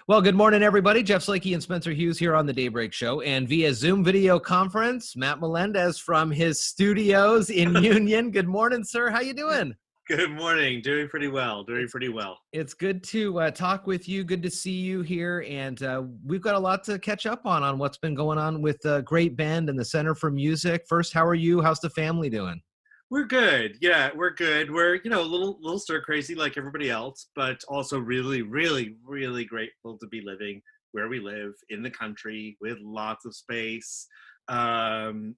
Well, good morning, everybody. Jeff Slakey and Spencer Hughes here on the Daybreak Show. And via Zoom video conference, Matt Melendez from his studios in Union. Good morning, sir. How you doing? Good morning. Doing pretty well. It's good to talk with you. Good to see you here. And we've got a lot to catch up on what's been going on with Great Bend and the Center for Music. First, how are you? How's the family doing? We're good. Yeah, we're good. We're, a little stir crazy like everybody else, but also really, really, really grateful to be living where we live in the country with lots of space, and,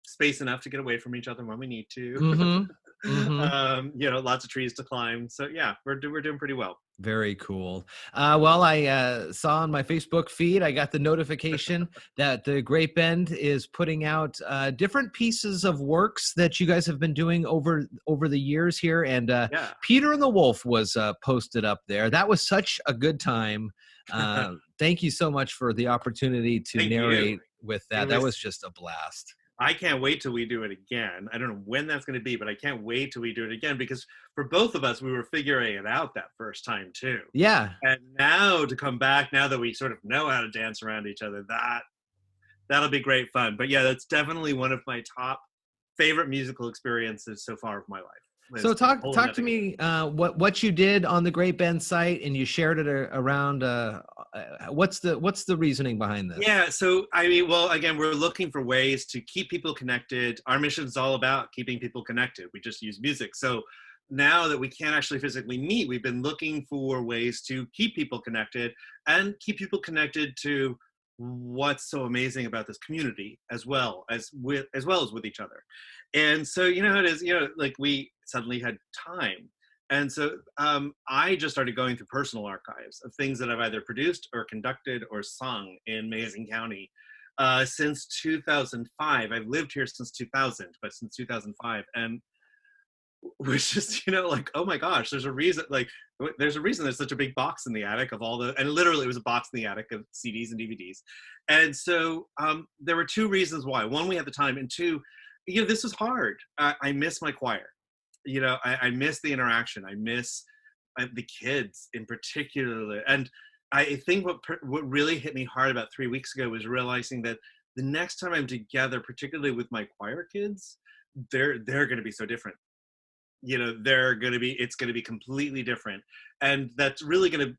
space enough to get away from each other when we need to. Mm-hmm. Mm-hmm. Lots of trees to climb. So yeah, we're doing pretty well. Very cool. Well, I saw on my Facebook feed, I got the notification that the Great Bend is putting out different pieces of works that you guys have been doing over the years here. And Yeah. Peter and the Wolf was posted up there. That was such a good time. Thank you so much for the opportunity to Thank narrate you. with that. That was just a blast. I can't wait till we do it again. I don't know when that's going to be, but I can't wait till we do it again because for both of us, we were figuring it out that first time too. Yeah. And now to come back, now that we sort of know how to dance around each other, that'll be great fun. But yeah, that's definitely one of my top favorite musical experiences so far of my life. So talk to me what you did on the Great Bend site, and you shared it around. What's the reasoning behind this? Yeah, so I mean, well, again, we're looking for ways to keep people connected. Our mission is all about keeping people connected. We just use music. So now that we can't actually physically meet, we've been looking for ways to keep people connected and keep people connected to what's so amazing about this community as well as with each other. And so you know how it is, like we suddenly had time. And so I just started going through personal archives of things that I've either produced or conducted or sung in Mason County since 2005. I've lived here since 2000, but since 2005. And was just, like, oh my gosh, there's a reason there's such a big box in the attic of and literally it was a box in the attic of CDs and DVDs. And so there were two reasons why. One, we had the time, and two, this was hard. I miss my choir. I miss the interaction. I miss the kids in particular. And I think what really hit me hard about 3 weeks ago was realizing that the next time I'm together, particularly with my choir kids, they're going to be so different. It's going to be completely different. And that's really going to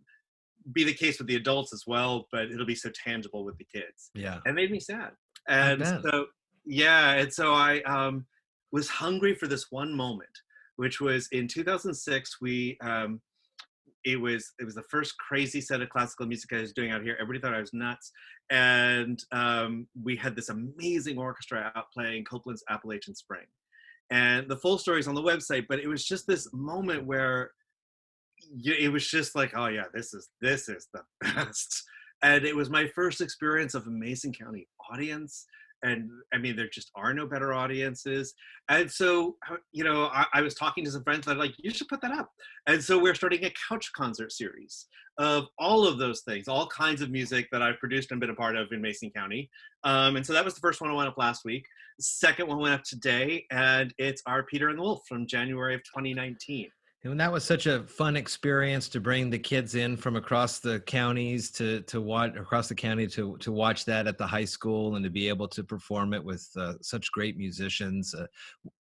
be the case with the adults as well, but it'll be so tangible with the kids. Yeah. It made me sad. And so, yeah. And so I was hungry for this one moment, which was in 2006. It was the first crazy set of classical music I was doing out here. Everybody thought I was nuts. And we had this amazing orchestra out playing Copland's Appalachian Spring. And the full story is on the website, but it was just this moment where it was just like, oh yeah, this is the best. And it was my first experience of a Mason County audience. And I mean, there just are no better audiences. And so, I was talking to some friends that are like, you should put that up. And so we're starting a couch concert series of all of those things, all kinds of music that I've produced and been a part of in Mason County. And so that was the first one I went up last week. Second one went up today, and it's our Peter and the Wolf from January of 2019. And that was such a fun experience to bring the kids in from across the counties to watch across the county to watch that at the high school and to be able to perform it with such great musicians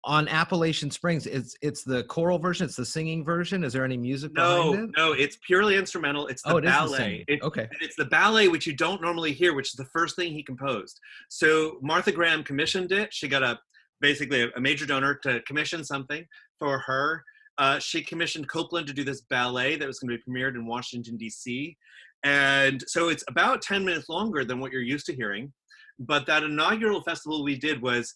on Appalachian Springs. It's the choral version. It's the singing version. Is there any music behind it? No, it's purely instrumental. It's the ballet. Okay. It's the ballet, which you don't normally hear, which is the first thing he composed. So Martha Graham commissioned it. She got basically a major donor to commission something for her. She commissioned Copland to do this ballet that was going to be premiered in Washington, D.C. And so it's about 10 minutes longer than what you're used to hearing. But that inaugural festival we did was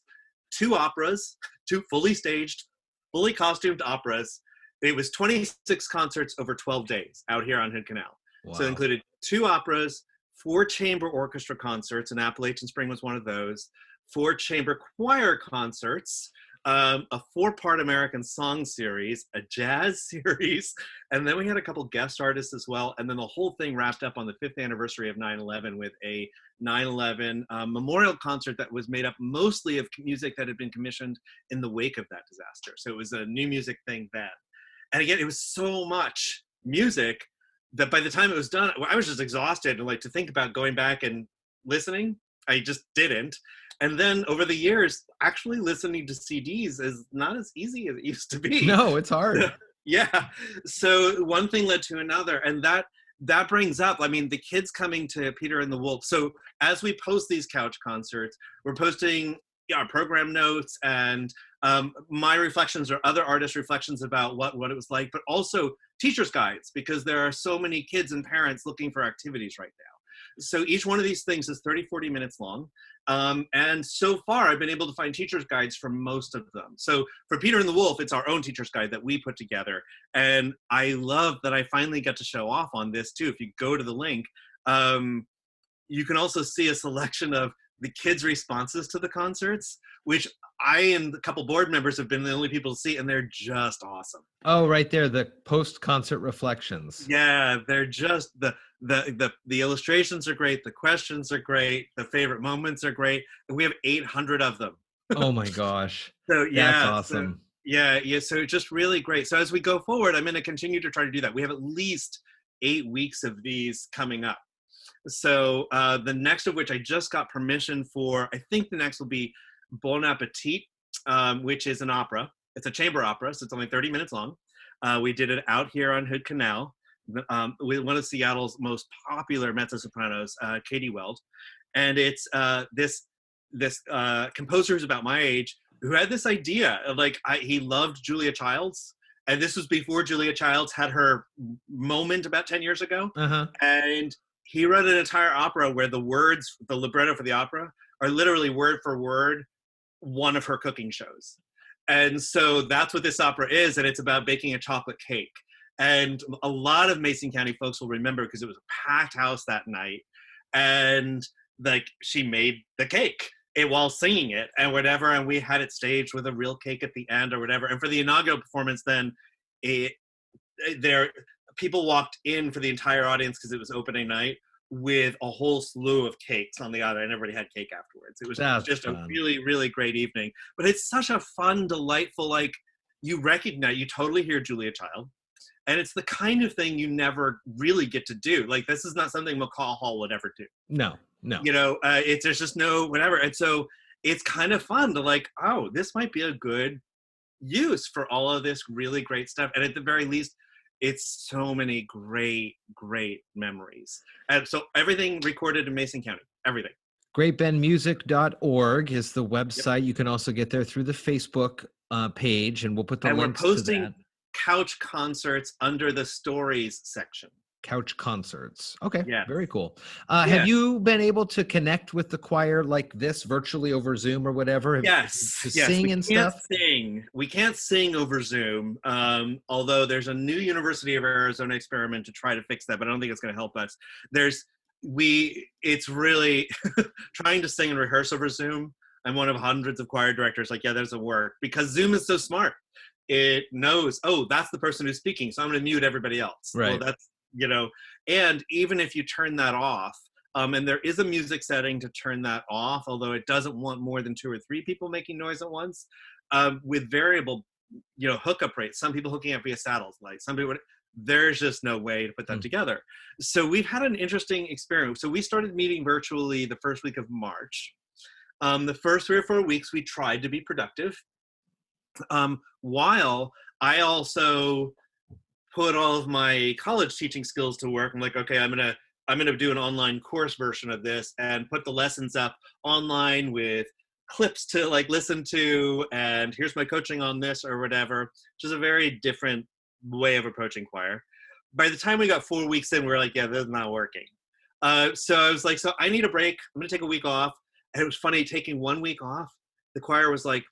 two operas, two fully staged, fully costumed operas. It was 26 concerts over 12 days out here on Hood Canal. Wow. So it included two operas, 4 chamber orchestra concerts, and Appalachian Spring was one of those, 4 chamber choir concerts, a 4-part American song series, a jazz series, and then we had a couple guest artists as well. And then the whole thing wrapped up on the 5th anniversary of 9/11 with a 9/11 memorial concert that was made up mostly of music that had been commissioned in the wake of that disaster. So it was a new music thing then. And again, it was so much music that by the time it was done, I was just exhausted, and like to think about going back and listening, I just didn't. And then over the years, actually listening to CDs is not as easy as it used to be. No, it's hard. Yeah. So one thing led to another, and that brings up, I mean, the kids coming to Peter and the Wolf. So as we post these couch concerts, we're posting our program notes and my reflections or other artists' reflections about what it was like, but also teachers' guides, because there are so many kids and parents looking for activities right now. So each one of these things is 30, 40 minutes long. And so far, I've been able to find teacher's guides for most of them. So for Peter and the Wolf, it's our own teacher's guide that we put together. And I love that I finally get to show off on this too. If you go to the link, you can also see a selection of the kids' responses to the concerts, which I and a couple board members have been the only people to see, and they're just awesome. Oh, right there, the post-concert reflections. Yeah, they're just the illustrations are great, the questions are great, the favorite moments are great, and we have 800 of them. Oh my gosh. So yeah, That's awesome. so just really great. So as we go forward, I'm going to continue to try to do that. We have at least 8 weeks of these coming up. So the next of which I just got permission for, I think the next will be Bon Appetit, which is an opera. It's a chamber opera, so it's only 30 minutes long. We did it out here on Hood Canal with one of Seattle's most popular mezzo-sopranos, Katie Weld. And it's this composer who's about my age who had this idea of like, he loved Julia Childs. And this was before Julia Childs had her moment about 10 years ago. Uh-huh. And he wrote an entire opera where the words, the libretto for the opera, are literally word for word one of her cooking shows. And so that's what this opera is, and it's about baking a chocolate cake. And a lot of Mason County folks will remember because it was a packed house that night, and like she made the cake while singing it and whatever, and we had it staged with a real cake at the end or whatever. And for the inaugural performance, then people walked in for the entire audience because it was opening night with a whole slew of cakes on the other, and everybody had cake afterwards. It was just fun. A really, really great evening. But it's such a fun, delightful, like, you totally hear Julia Child, and it's the kind of thing you never really get to do. Like, this is not something McCall Hall would ever do. No. You know, there's just no whatever. And so it's kind of fun to like, oh, this might be a good use for all of this really great stuff. And at the very least, it's so many great, great memories. And so everything recorded in Mason County, everything. GreatBendMusic.org is the website. Yep. You can also get there through the Facebook page, and we'll put the links to that. And we're posting couch concerts under the stories section. Couch concerts. Okay. Yeah. Very cool. Have you been able to connect with the choir like this virtually over Zoom or whatever? Yes. Sing and stuff? We can't sing over Zoom. Although there's a new University of Arizona experiment to try to fix that, but I don't think it's going to help us. It's really trying to sing and rehearse over Zoom. I'm one of hundreds of choir directors. Like, yeah, there's a work because Zoom is so smart. It knows, oh, that's the person who's speaking, so I'm going to mute everybody else. Right. Well, that's, you know, and even if you turn that off, and there is a music setting to turn that off, although it doesn't want more than 2 or 3 people making noise at once, with variable, you know, hookup rates. Some people hooking up via satellite, some people, there's just no way to put that together. So we've had an interesting experience. So we started meeting virtually the first week of March. The first 3 or 4 weeks, we tried to be productive. While I also put all of my college teaching skills to work. I'm like, okay, I'm gonna do an online course version of this and put the lessons up online with clips to like listen to, and here's my coaching on this or whatever, which is a very different way of approaching choir. By the time we got 4 weeks in, we were like, yeah, this is not working. So I was like, so I need a break. I'm gonna take a week off. And it was funny, taking 1 week off, the choir was like,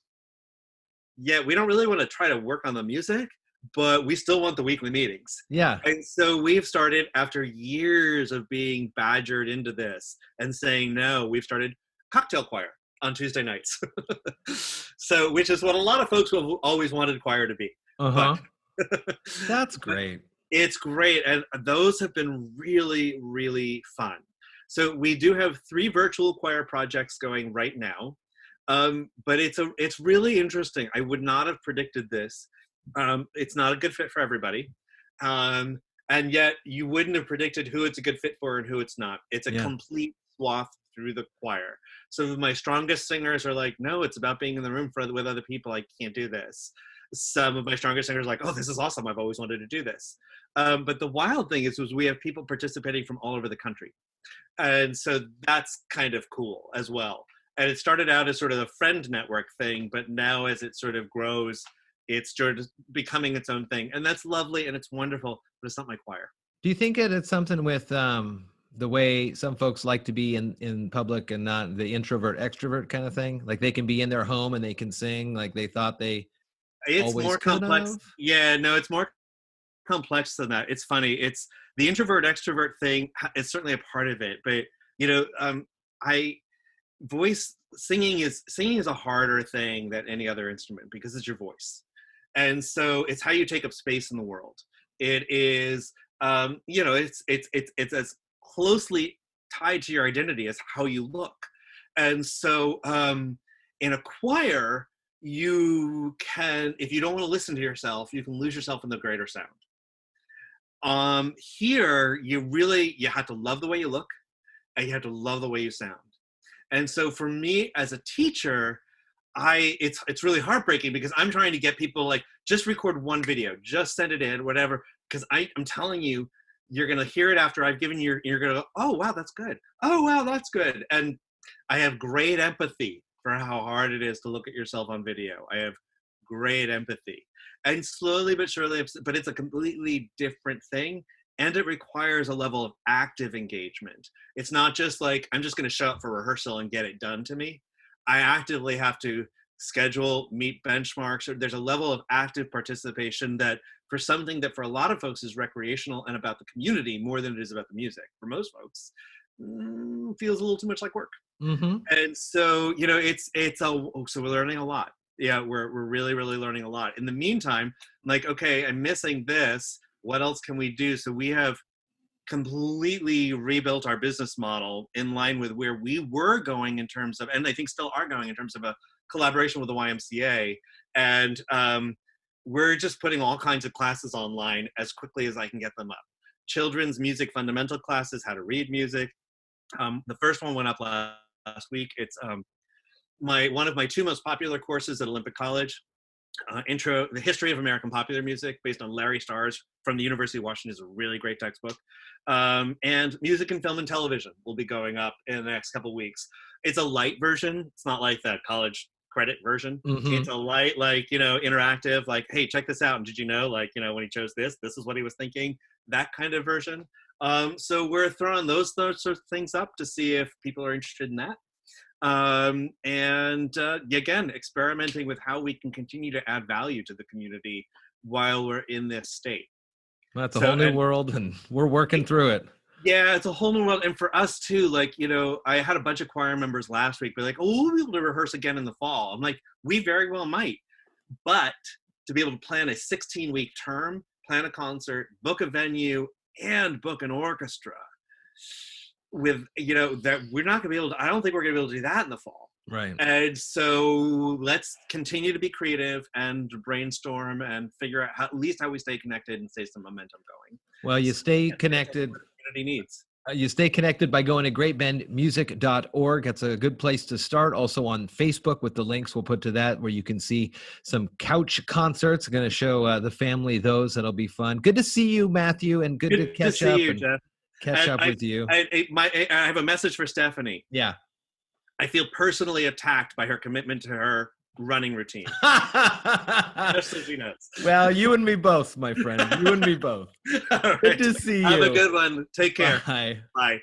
yeah, we don't really want to try to work on the music, but we still want the weekly meetings. Yeah. And so we've started, after years of being badgered into this and saying no, we've started cocktail choir on Tuesday nights. So, which is what a lot of folks have always wanted choir to be. Uh-huh. That's great. It's great. And those have been really, really fun. So we do have 3 virtual choir projects going right now. But it's really interesting. I would not have predicted this. It's not a good fit for everybody. and yet you wouldn't have predicted who it's a good fit for and who it's not. It's a Yeah. complete swath through the choir. Some of my strongest singers are like, no, it's about being in the room with other people. I can't do this. Some of my strongest singers are like, oh, this is awesome. I've always wanted to do this. But the wild thing is we have people participating from all over the country. And so that's kind of cool as well. And it started out as sort of a friend network thing, but now as it sort of grows, it's sort of becoming its own thing. And that's lovely and it's wonderful, but it's not my choir. Do you think it's something with the way some folks like to be in public and not the introvert extrovert kind of thing? Like they can be in their home and they can sing like they thought they It's always more could complex. have? Yeah, no, it's more complex than that. It's funny. It's the introvert extrovert thing is certainly a part of it, but I voice singing is a harder thing than any other instrument because it's your voice, and so it's how you take up space in the world. It is it's as closely tied to your identity as how you look, and so in a choir you can, if you don't want to listen to yourself, you can lose yourself in the greater sound. Here you have to love the way you look and you have to love the way you sound. And so for me as a teacher, it's really heartbreaking because I'm trying to get people like, just record one video, just send it in, whatever. Because I'm telling you, you're gonna hear it after I've given you, you're gonna go, oh wow, that's good. Oh wow, that's good. And I have great empathy for how hard it is to look at yourself on video. I have great empathy. And slowly but surely, but it's a completely different thing. And it requires a level of active engagement. It's not just like, I'm just gonna show up for rehearsal and get it done to me. I actively have to schedule, meet benchmarks, or there's a level of active participation that for something that for a lot of folks is recreational and about the community more than it is about the music. For most folks, feels a little too much like work. Mm-hmm. And so, so we're learning a lot. Yeah, we're really, really learning a lot. In the meantime, I'm like, okay, I'm missing this. What else can we do? So we have completely rebuilt our business model in line with where we were going in terms of, and I think still are going in terms of a collaboration with the YMCA. And we're just putting all kinds of classes online as quickly as I can get them up. Children's music fundamental classes, how to read music. The first one went up last week. It's one of my two most popular courses at Olympic College. The History of American Popular Music, based on Larry Starr's from the University of Washington, is a really great textbook. And Music and Film and Television will be going up in the next couple of weeks. It's a light version. It's not like that college credit version. Mm-hmm. It's a light, interactive, like, hey, check this out. And did you know, when he chose this is what he was thinking, that kind of version. So we're throwing those sorts of things up to see if people are interested in that. Again, experimenting with how we can continue to add value to the community while we're in this state. Well, that's a whole new world, and we're working through it. Yeah, it's a whole new world. And for us too, I had a bunch of choir members last week be like, oh, we'll be able to rehearse again in the fall. I'm like, we very well might. But to be able to plan a 16-week term, plan a concert, book a venue, and book an orchestra with, that we're not gonna be able to, I don't think we're gonna be able to do that in the fall. Right. And so let's continue to be creative and brainstorm and figure out at least how we stay connected and stay some momentum going. Well, you stay connected. Community needs. You stay connected by going to greatbandmusic.org. That's a good place to start. Also on Facebook with the links we'll put to that, where you can see some couch concerts. I'm going to show the family those. That'll be fun. Good to see you, Matthew, and good to catch up. You, Jeff. Catch up with you. I have a message for Stephanie. Yeah. I feel personally attacked by her commitment to her running routine. Just so she knows. Well, you and me both, my friend. You and me both. All right. Good to see you. Have a good one. Take care. Bye. Bye.